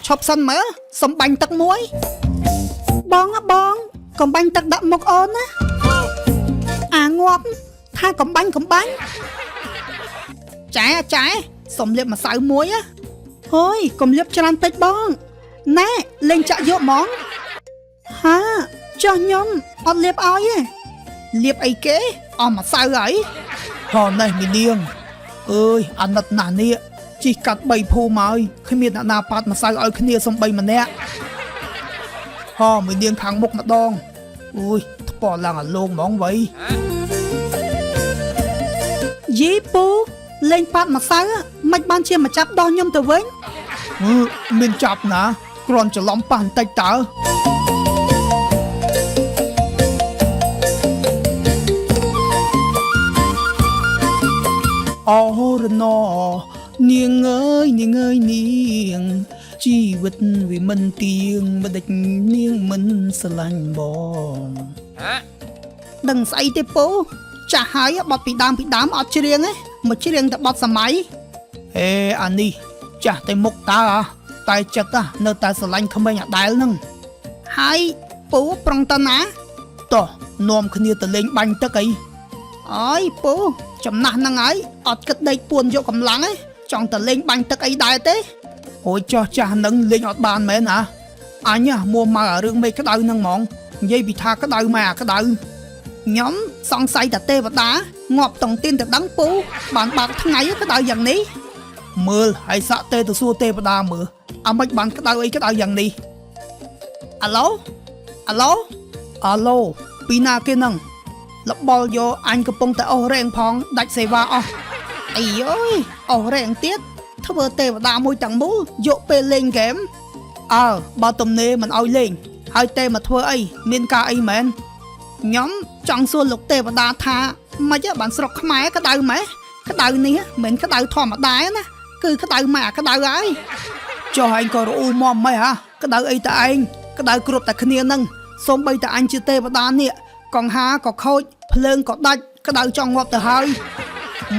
ឈប់សិនមើលសំបាញ់ទឹកមួយបងកំបាញ់ទឹកដាក់មុខអូនណាអាងាប់ថាកំបាញ់ចែសុំលាបម្សៅមួយណាហូយកុំលាបច្រើនពេកបងណែលេងចាក់យកហ្មងហាចុះខ្ញុំអត់លាបឲ្យទេលាបអីគេអស់ម្សៅហើយហោនេះមីនាងអើយអាណិតណាស់នេះជីកកាត់3ភូមិហើយគ្មានអ្នកណាប៉ាត់ម្សៅឲ្យគ្នាសំបីម្នាក់ហោមីនាងខាងមុខម្ដងអូយថ្ពាល់ឡើងអាលោកហ្មងវៃយីពូលេងប៉ាត់ម្សៅមិនបានជាមកចាប់ដោះខ្ញុំទៅវិញមានចាប់ណាគ្រាន់ច្រឡំប៉ះបន្តិចតើអូរណោនាងអើយនាងជីវិតវាមិនទៀងមិនដេចនាងមិនស្រឡាញ់បងដឹងស្អីទេពូចាស់ហើយបត់ពីដើមអត់ច្រៀងទេមកច្រៀងតែបត់សម័យអេអានេះចាស់តែមុខតើតែចិត្តនៅតែស្រឡាញ់ក្មេងអាដែលហ្នឹងហើយពូប្រុងតណាតោះនាំគ្នាទៅលេងបាញ់ទឹកអីអើយពូចំណាស់ហ្នឹងហើយអត់គិតដេកពួនយកកម្លាំងទេចង់ទៅលេងបាញ់ទឹកអីដែរទេអូយចោះចាស់ហ្នឹងលេងអត់បានមែនហ៎អញមួមកអារឿងមេក្តៅហ្នឹងហ្មងនិយាយពីថាក្តៅម៉ែអាក្តៅខ្ញុំសង្ស័យតែទេវតាងាប់តុងទីនទៅដឹងពូបានបាក់ថ្ងៃក្តៅយ៉ាងនេះមើលហើយសាក់ទេទៅសួរទេវតាមើលអាមិនបានក្តៅអីក្តៅយ៉ាងនេះអាឡូពីណាគេហ្នឹងលបល់យកអញកំពុងតែអស់រែងផងដាច់សេវាអស់អីអើយអស់រែងទៀតធ្វើទេវតាមួយទាំងមូលយកពេលលេងហ្គេមបើទំនេរមិនអោយលេងហើយទេមកធ្វើអីមានការអីមែនខ្ញុំចង់សួរលោកទេវតាថាមិនបានស្រុកខ្មែរក្តៅម៉េះក្តៅនេះមិនក្តៅធម្មតាណាគឺក្តៅម៉ែក្តៅហើយចុះឯងក៏រអ៊ូមកម៉េះហ៎ក្តៅអីតើឯងក្តៅគ្រប់តែគ្នានឹងសូម្បីតែអញជាទេវតានេះកង្ហាក៏ខូចភ្លើងក៏ដាច់ក្តៅចង់ងាប់ទៅហើយ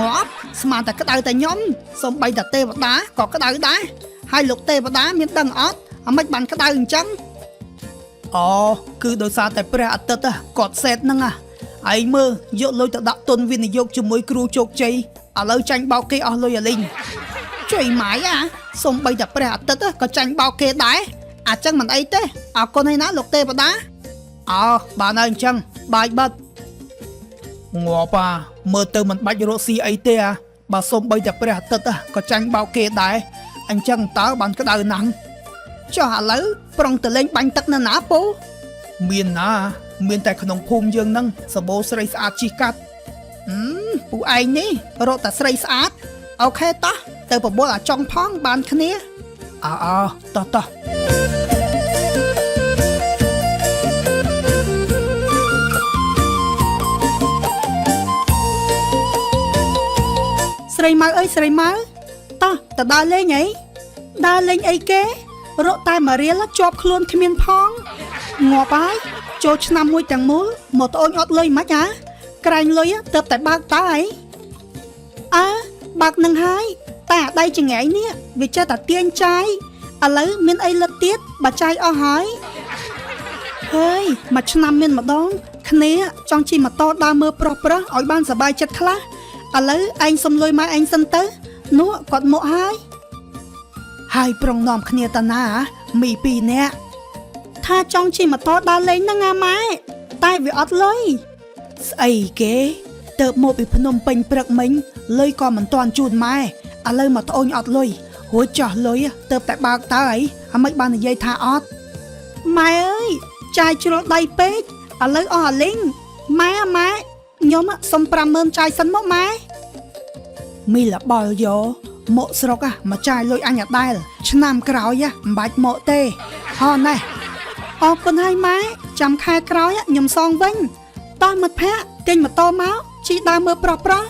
ងាប់ស្មានតែក្តៅតែខ្ញុំសូម្បីតែទេវតាក៏ក្តៅដែរហើយលោកទេវតាមានដឹងអត់អាមិនបានក្តៅអញ្ចឹងអូគឺដោយសារតែព្រះអាទិត្យគាត់សេតហ្នឹងឯងមើលយកលុយទៅដាក់ទុនវិនិយោគជាមួយគ្រូជោគជ័យឥឡូវចាញ់បោកគេអស់លុយអាលីងជួយម៉ាយសូម្បីតែព្រះអាទិត្យក៏ចាញ់បោកគេដែរអាចឹងមិនអីទេអរគុណឯណាលោកទេវតាបានហើយអញ្ចឹងបាយបិទងាប់មើលទៅមិនបាច់រកស៊ីអីទេបើសូម្បីតែព្រះអាទិត្យក៏ចាញ់បោកគេដែរអញ្ចឹងតើបានក្តៅណាស់ចុះឥឡូវប្រុងទៅលេងបាញ់ទឹកនៅណាពូមានណាមានតែក្នុងភូមិយើងហ្នឹងសបោស្រីស្អាតជីកាត់ពូឯងនេះរកតែស្រីស្អាតអូខេតោះទៅបបួលអាចុងផងបានគ្នាតោះស្រីម៉ៅអើយស្រីម៉ៅតោះទៅដើរលេងអីគេរកតែមករៀលជាប់ខ្លួនគ្មានផងងាប់ហើយចូលឆ្នាំមួយទាំងមូលមកត្អូញអត់លុយមិនក្រែងលុយទៅតែបើកតើបើកនឹងហើយតែអាដៃចង្អែងនេះវាចេះតែទាញចាយឥឡូវមានអីលិតទៀតបើចាយអស់ហើយហើយមួយឆ្នាំមានម្ដងគ្នាចង់ជិះម៉ូតូដើរមើលប្រុសឲ្យបានសប្បាយចិត្តខ្លះឥឡូវឯងសុំលុយមកឯងសិនទៅនោះគាត់មកហើយប្រុងនាំគ្នាតាណាមី2នាក់ថាចង់ជិះម៉ូតូដើរលេងហ្នឹងម៉ែតែវាអត់លុយស្អីគេទៅមកពីភ្នំពេញព្រឹកមិញលុយក៏មិនទាន់ជូនម៉ែឥឡូវមកត្អូញអត់លុយរួចចោះលុយទៅតែបើកតើអីមិនបាននិយាយថាអត់ម៉ែអើយចាយជ្រុលដៃពេកឥឡូវអស់អាលីងម៉ែខ្ញុំសុំ50000ចាយសិនមកម៉ែមីលបល់យកមកស្រុកមកចាយលុយអញអដែលឆ្នាំក្រោយមិនបាច់មកទេណែអរគុណហើយម៉ែចាំខែក្រោយខ្ញុំសងវិញតោះមិត្តភក្តិទិញម៉ូតូមកជិះដើរមើលប្រុស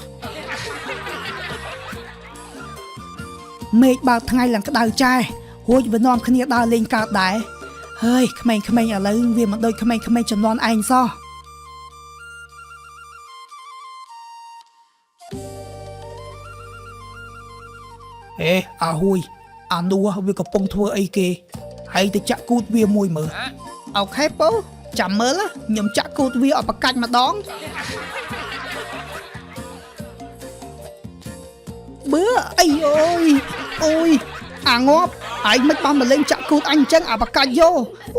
មេឃបើកថ្ងៃឡើងក្តៅចែរួចវានាំគ្នាដើរលេងកើតដែរហើយក្មេងៗឥឡូវវាមិនដូចក្មេងៗចំនួនឯងសោះអាហ៊ុយ អានោះវាកំពុងធ្វើអីគេហើយទៅចាក់គូតវាមួយមើលអូខេពូចាំមើលខ្ញុំចាក់គូតវាឲ្យប្រកាច់ម្ដងបឺអីអូយអាងាប់ឯងមិនបានមកលេងចាក់គូតអញអញ្ចឹងអាប្រកាច់យោ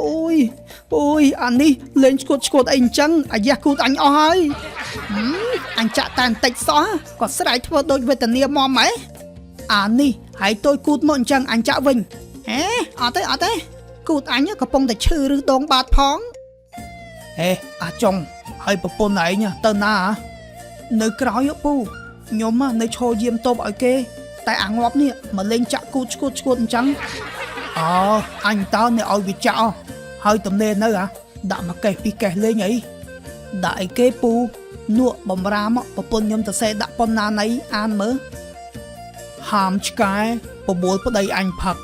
អូយអានេះលេងឈួតអីអញ្ចឹងអាយ៉ះគូតអញអស់ហើយអញចាក់តែបន្តិចសោះក៏ស្រែកធ្វើដូចវេទនាមកម៉េចអានេះហើយតូចគូតមកអញ្ចឹងអញចាក់វិញហេអត់ទេគូតអញកំពុងតែឈឺឬដងបាតផងហេអាចុងហើយប្រពន្ធឯងទៅណានៅក្រោយពូខ្ញុំនៅឈរយាមតបឲ្យគេតែអាងាប់នេះមកលេងចាក់គូតឈួតអញ្ចឹងអូអញតើអ្នកឲ្យវាចាក់ហើយតំណេនៅដាក់មកកេះពីកេះលេងអីដាក់អីគេពូនួបំរាមប្រពន្ធខ្ញុំទៅសេដាក់ប៉ុណ្ណាណីអានមើលហាមឆ្កែប្រមូលប្តីអញផឹក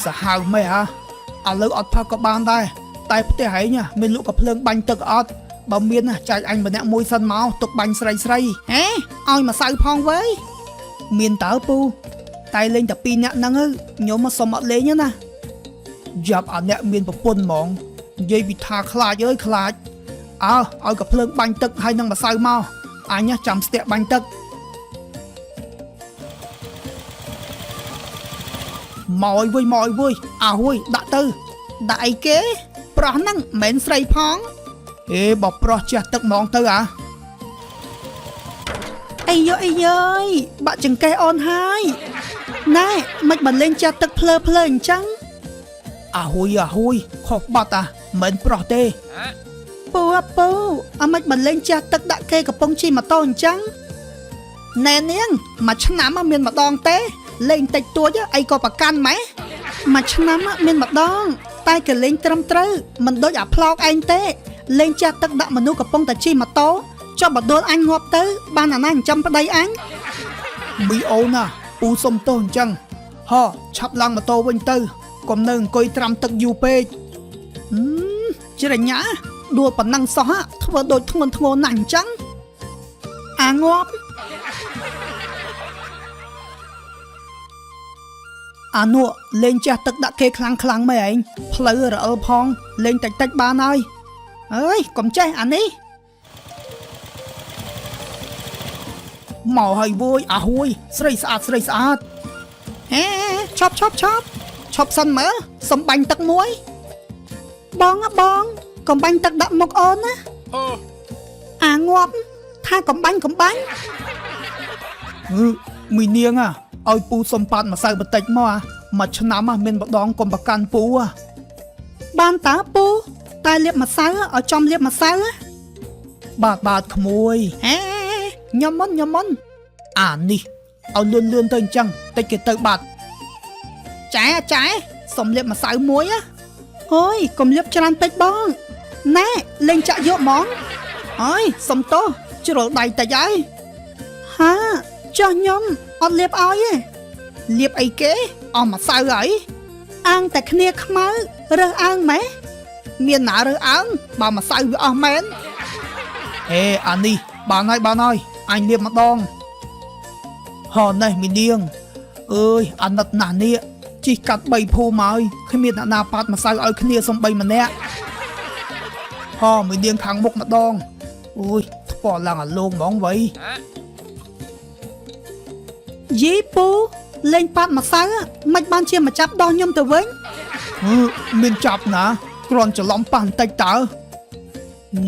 សាហាវម៉េចឥឡូវអត់ផឹកក៏បានដែរតែផ្ទះឯងមានលក់កាភ្លើងបាញ់ទឹកអត់បើមានចែកអញម្នាក់មួយសិនមកទុកបាញ់ស្រីហេឲ្យម្សៅផងវើយមានតើពូតែលេងតែ2នាក់ហ្នឹងខ្ញុំមកសុំអត់លេងណាយ៉ាប់អាអ្នកមានប្រពន្ធហ្មងនិយាយពីថាខ្លាចខ្លាចឲ្យកាភ្លើងបាញ់ទឹកហើយនឹងម្សៅមកអញចាំស្ទាក់បាញ់ទឹកមកអើយវើយដាក់ទៅដាក់អីគេប្រុសហ្នឹងមិនមែនស្រីផងបើប្រុសចេះទឹកហ្មងទៅអីយើយបាក់ចង្កេះអូនហើយណែមិនបានលេងចេះទឹកភ្លើអញ្ចឹងហ៊ុយខុសបាត់មិនប្រុសទេពូមិនបានលេងចេះទឹកដាក់គេកំពុងជិះម៉ូតូអញ្ចឹងណែនាងមួយឆ្នាំមានម្ដងទេលេងតិចតួចអីក៏ប្រកាន់ម៉េចមួយឆ្នាំមានម្ដងតែគេលេងត្រឹមត្រូវមិនដូចអាផ្លោកឯងទេលេងចេះទឹកដាក់មនុស្សកំពុងតែជិះម៉ូតូចុះបដួលអញងាប់ទៅបានអាណាចិញ្ចឹមប្តីអញមីអូនពូសុំទោសអញ្ចឹងឆាប់ឡើងម៉ូតូវិញទៅកុំនៅអង្គុយត្រាំទឹកយូរពេកជ្រញ៉ាដួលប៉ុណ្ណឹងសោះធ្វើដូចធ្ងន់ធ្ងរណាស់អញ្ចឹងអាងាប់អានោះលេងចេះទឹកដាក់គេខ្លាំងមែនឯងផ្លូវរអិលផងលេងតិចបានហើយកុំចេះអានេះមកហើយវួយហ៊ុយស្រីស្អាតឈប់សិនមើលសំបាញ់ទឹកមួយបងកំបាញ់ទឹកដាក់មុខអូនណាអាងាប់ថាកំបាញ់មួយនាងឲ្យពូសុំប៉ាត់ម្សៅបន្តិចមកមួយឆ្នាំមានម្ដងកុំប្រកាន់ពូបានតើពូតែលាបម្សៅឲ្យចំលាបម្សៅបាទក្មួយខ្ញុំមុនអានេះឲ្យលឿនទៅអញ្ចឹងតិចគេទៅបាត់ចែសុំលាបម្សៅមួយកុំលាបច្រើនពេកបងណែលេងចាក់យកហ្មងសុំទោសជ្រុលដៃតិចហើយចុះខ្ញុំអត់លាបឲ្យទេលាបអីគេអស់ម្សៅហើយអាំងតែគ្នាខ្មៅរើសអើងម៉េចមានណារើសអើងបើម្សៅវាអស់មែនអានេះបានហើយអញលាបម្ដងនេះមីនាងអាណិតណាស់នេះជីកកាត់3ភូមិហើយគ្មានអ្នកណាប៉ាត់ម្សៅឲ្យគ្នាសំបីម្នាក់មីនាងខាងមុខម្ដងថ្ពាល់ឡើងអាលោកហ្មងវៃយីពូលេងប៉ាត់ម្សៅមិនបានជាមកចាប់ដោះខ្ញុំទៅវិញមានចាប់ណាគ្រាន់ច្រឡំប៉ះបន្តិចតើ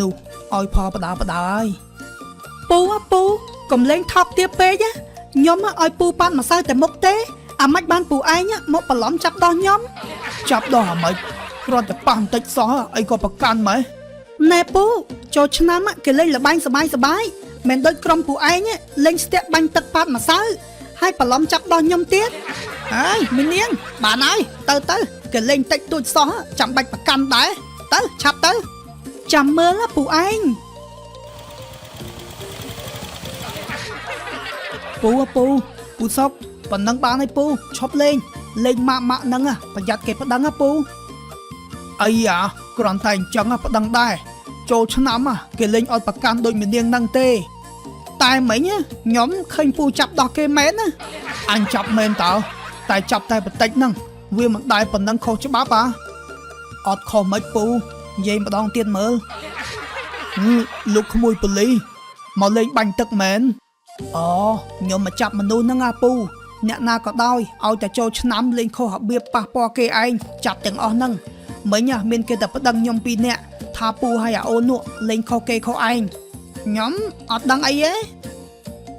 នោះឲ្យផលបដាហើយពូកុំលេងថប់ទៀតពេកខ្ញុំឲ្យពូប៉ាត់ម្សៅតែមុខទេអាម៉េចបានពូឯងមកបន្លំចាប់ដោះខ្ញុំចាប់ដោះអាម៉េចគ្រាន់តែប៉ះបន្តិចសោះអីក៏ប្រកាន់ម៉េចណែពូចូលឆ្នាំគេលេងល្បែងសបាយមិនដូចក្រុមពូឯងលេងស្ទាក់បាញ់ទឹកប៉ាត់ម្សៅហើយបន្លំចាប់ដោះខ្ញុំទៀតមីនាងបានហើយទៅគេលេងតិចតួចសោះចាំបាច់ប្រកាន់ដែរទៅឆាប់ទៅចាំមើលពូឯងពូសុកប៉ុណ្ណឹងបានហើយពូឈប់លេងម៉ាក់ហ្នឹងប្រយ័ត្នគេប្តឹងពូអីគ្រាន់តែអញ្ចឹងប្តឹងដែរចូលឆ្នាំគេលេងអត់ប្រកាន់ដូចមាននាងហ្នឹងទេតែមិញខ្ញុំឃើញពូចាប់ដោះគេមែនណាអញចាប់មែនតើ តែចាប់តែបន្តិចហ្នឹងវាមិនដែរប៉ុណ្ណឹងខុសច្បាប់អត់ខុសមិនពូនិយាយម្ដងទៀតមើលលោកក្មួយប៉ូលីសមកលេងបាញ់ទឹកមែនអូខ្ញុំមកចាប់មនុស្សហ្នឹងពូអ្នកណាក៏ដោយឲ្យតែចូលឆ្នាំលេងខុសរបៀបប៉ះពាល់គេឯងចាប់ទាំងអស់ហ្នឹងមិញមានគេតែប្តឹងខ្ញុំ2នាក់ថាពូហើយអូននោះលេងខុសគេខុសឯងខ្ញុំអត់ដឹងអីទេ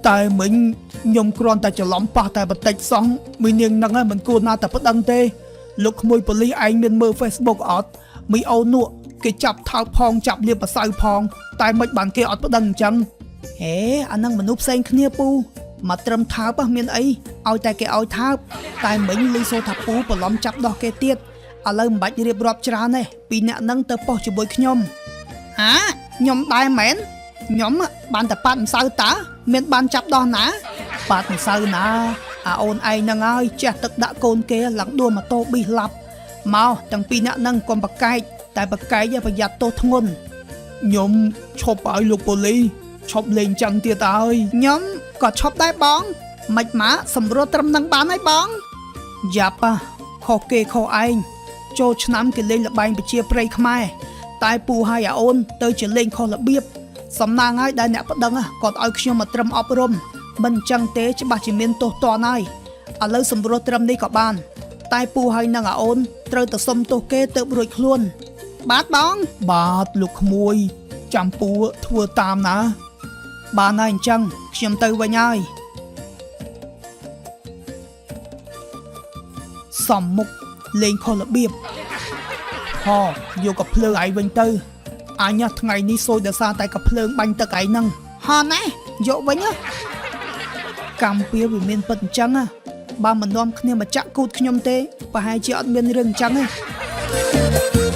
តែមិញខ្ញុំគ្រាន់តែច្រឡំប៉ះតែបន្តិចសោះមីនាងហ្នឹងមិនគួរណាតែប្តឹងទេលោកក្មួយប៉ូលីសឯងមានមើល Facebook អត់មីអូននោះគេចាប់ថោកផងចាប់លៀបប្រសៅផងតែមិនបានគេអត់ប្តឹងអញ្ចឹងហេអាហ្នឹងមនុស្សផ្សេងគ្នាពូមកត្រឹមថើបមានអីឲ្យតែគេឲ្យថើបតែមិញលឺសូថាពូបន្លំចាប់ដោះគេទៀតឥឡូវមិនបាច់រៀបរាប់ច្រើនទេពីអ្នកហ្នឹងទៅប៉ុស្តិ៍ជាមួយខ្ញុំខ្ញុំដែរមែនខ្ញុំបានតែប៉ាត់ម្សៅតើមានបានចាប់ដោះណាប៉ាត់ម្សៅណាអាអូនឯងហ្នឹងហើយចេះទឹកដាក់កូនគេឡើងដួលម៉ូតូប៊ីសឡាប់មកទាំងពីរអ្នកហ្នឹងកុំប្រកែកតែប្រកែកប្រយ័ត្នទោសធ្ងន់ខ្ញុំឈប់ឲ្យលោកប៉ូលីសឈប់លេងចឹងទៀតហើយខ្ញុំក៏ឈប់ដែរបងមិនមកសម្រួលត្រឹមនឹងបានហើយបងយ៉ាប់ខុសគេខុសឯងចូលឆ្នាំគេលេងល្បែងប្រជាប្រិយខ្មែរតែពូហើយអាអូនទៅជាលេងខុសរបៀបសំណាងហើយដែលអ្នកប្តឹងគាត់ឲ្យខ្ញុំមកត្រឹមអប់រំមិនអញ្ចឹងទេច្បាស់ជាមានទោសទណ្ឌហើយឥឡូវសម្រួលត្រឹមនេះក៏បានតែពូហើយនឹងអាអូនត្រូវទៅសុំទោសគេទៅរួចខ្លួនបាទបងបាទលោកក្មួយចាំពូធ្វើតាមណាបានហើយអញ្ចឹងខ្ញុំទៅវិញហើយសំមុខលេងខុសរបៀបយកកាភ្លើងឯងវិញទៅអញថ្ងៃនេះសួយដោយសារតែកាភ្លើងបាញ់ទឹកឯងហ្នឹងណែយកវិញកម្មពៀវាមានពិតអញ្ចឹងបើមិននាំគ្នាមកចាក់គូតខ្ញុំទេប្រហែលជាអត់មានរឿងអញ្ចឹងទេ